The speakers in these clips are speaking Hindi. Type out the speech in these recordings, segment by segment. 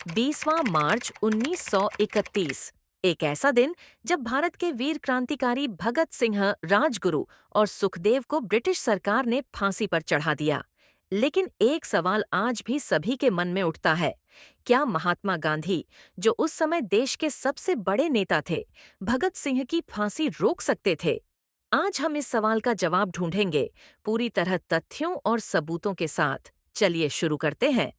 20वां मार्च 1931, एक ऐसा दिन जब भारत के वीर क्रांतिकारी भगत सिंह, राजगुरु और सुखदेव को ब्रिटिश सरकार ने फांसी पर चढ़ा दिया। लेकिन एक सवाल आज भी सभी के मन में उठता है, क्या महात्मा गांधी, जो उस समय देश के सबसे बड़े नेता थे, भगत सिंह की फांसी रोक सकते थे? आज हम इस सवाल का जवाब ढूंढेंगे, पूरी तरह तथ्यों और सबूतों के साथ। चलिए शुरू करते हैं।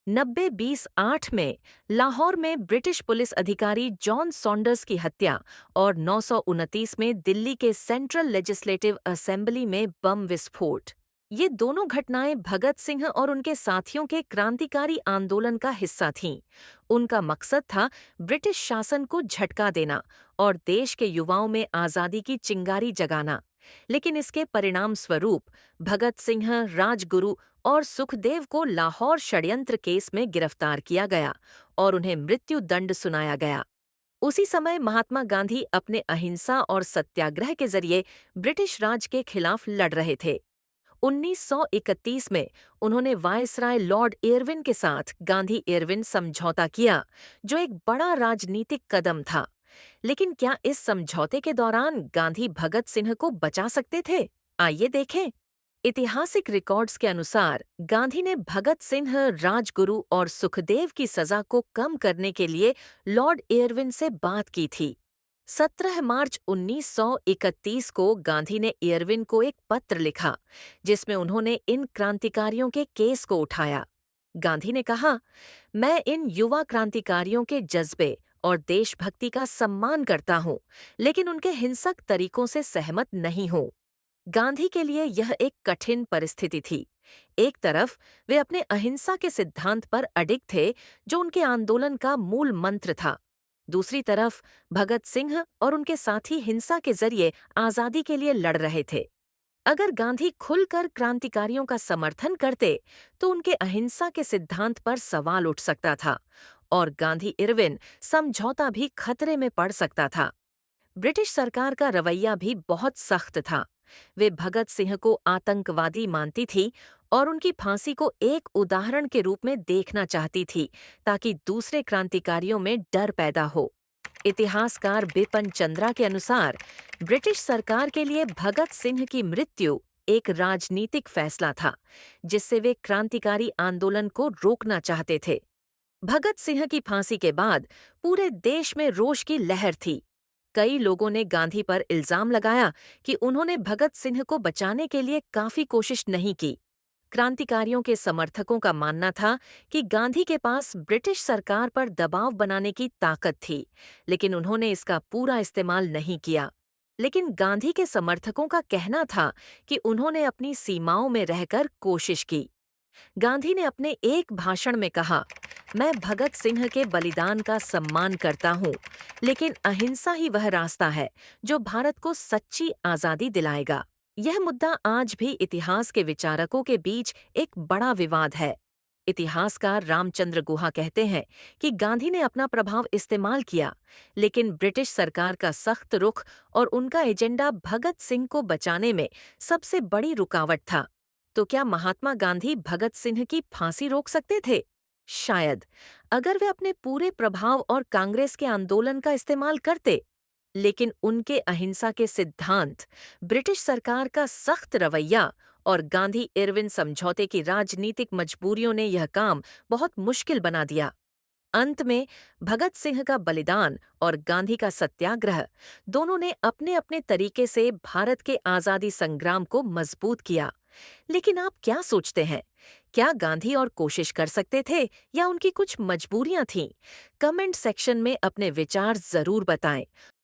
90-20-8 में लाहौर में ब्रिटिश पुलिस अधिकारी जॉन सॉन्डर्स की हत्या और 929 में दिल्ली के सेंट्रल लेजिस्लेटिव असेंबली में बम विस्फोट। ये दोनों घटनाएं भगत सिंह और उनके साथियों के क्रांतिकारी आंदोलन का हिस्सा थीं। उनका मकसद था ब्रिटिश शासन को झटका देना और देश के युवाओं में आज़ादी की चिंगारी जगाना। लेकिन इसके परिणाम स्वरूप भगत सिंह, राजगुरु और सुखदेव को लाहौर षड्यंत्र केस में गिरफ्तार किया गया और उन्हें मृत्यु दंड सुनाया गया। उसी समय महात्मा गांधी अपने अहिंसा और सत्याग्रह के जरिए ब्रिटिश राज के खिलाफ लड़ रहे थे। 1931 में उन्होंने वायसराय लॉर्ड इरविन के साथ गांधी-इरविन समझौता किया, जो एक बड़ा राजनीतिक कदम था। लेकिन क्या इस समझौते के दौरान गांधी भगत सिंह को बचा सकते थे? आइए देखें। ऐतिहासिक रिकॉर्ड्स के अनुसार गांधी ने भगत सिंह, राजगुरु और सुखदेव की सजा को कम करने के लिए लॉर्ड इरविन से बात की थी। 17 मार्च 1931 को गांधी ने इरविन को एक पत्र लिखा, जिसमें उन्होंने इन क्रांतिकारियों के केस को उठाया। गांधी ने कहा, मैं इन युवा क्रांतिकारियों के जज्बे और देशभक्ति का सम्मान करता हूं, लेकिन उनके हिंसक तरीकों से सहमत नहीं हूं। गांधी के लिए यह एक कठिन परिस्थिति थी। एक तरफ वे अपने अहिंसा के सिद्धांत पर अडिग थे, जो उनके आंदोलन का मूल मंत्र था। दूसरी तरफ भगत सिंह और उनके साथी हिंसा के जरिए आजादी के लिए लड़ रहे थे। अगर गांधी खुलकर क्रांतिकारियों का समर्थन करते, तो उनके अहिंसा के सिद्धांत पर सवाल उठ सकता था और गांधी-इरविन समझौता भी खतरे में पड़ सकता था। ब्रिटिश सरकार का रवैया भी बहुत सख्त था। वे भगत सिंह को आतंकवादी मानती थी और उनकी फांसी को एक उदाहरण के रूप में देखना चाहती थी, ताकि दूसरे क्रांतिकारियों में डर पैदा हो। इतिहासकार बिपिन चंद्रा के अनुसार ब्रिटिश सरकार के लिए भगत सिंह की मृत्यु एक राजनीतिक फैसला था, जिससे वे क्रांतिकारी आंदोलन को रोकना चाहते थे। भगत सिंह की फांसी के बाद पूरे देश में रोष की लहर थी। कई लोगों ने गांधी पर इल्जाम लगाया कि उन्होंने भगत सिंह को बचाने के लिए काफी कोशिश नहीं की। क्रांतिकारियों के समर्थकों का मानना था कि गांधी के पास ब्रिटिश सरकार पर दबाव बनाने की ताकत थी, लेकिन उन्होंने इसका पूरा इस्तेमाल नहीं किया। लेकिन गांधी के समर्थकों का कहना था कि उन्होंने अपनी सीमाओं में रहकर कोशिश की। गांधी ने अपने एक भाषण में कहा, मैं भगत सिंह के बलिदान का सम्मान करता हूँ, लेकिन अहिंसा ही वह रास्ता है जो भारत को सच्ची आज़ादी दिलाएगा। यह मुद्दा आज भी इतिहास के विचारकों के बीच एक बड़ा विवाद है। इतिहासकार रामचंद्र गुहा कहते हैं कि गांधी ने अपना प्रभाव इस्तेमाल किया, लेकिन ब्रिटिश सरकार का सख्त रुख और उनका एजेंडा भगत सिंह को बचाने में सबसे बड़ी रुकावट था। तो क्या महात्मा गांधी भगत सिंह की फांसी रोक सकते थे? शायद, अगर वे अपने पूरे प्रभाव और कांग्रेस के आंदोलन का इस्तेमाल करते। लेकिन उनके अहिंसा के सिद्धांत, ब्रिटिश सरकार का सख्त रवैया और गांधी-इरविन समझौते की राजनीतिक मजबूरियों ने यह काम बहुत मुश्किल बना दिया। अंत में भगत सिंह का बलिदान और गांधी का सत्याग्रह दोनों ने अपने अपने तरीके से भारत के आज़ादी संग्राम को मजबूत किया। लेकिन आप क्या सोचते हैं? क्या गांधी और कोशिश कर सकते थे या उनकी कुछ मजबूरियां थीं? कमेंट सेक्शन में अपने विचार जरूर बताएं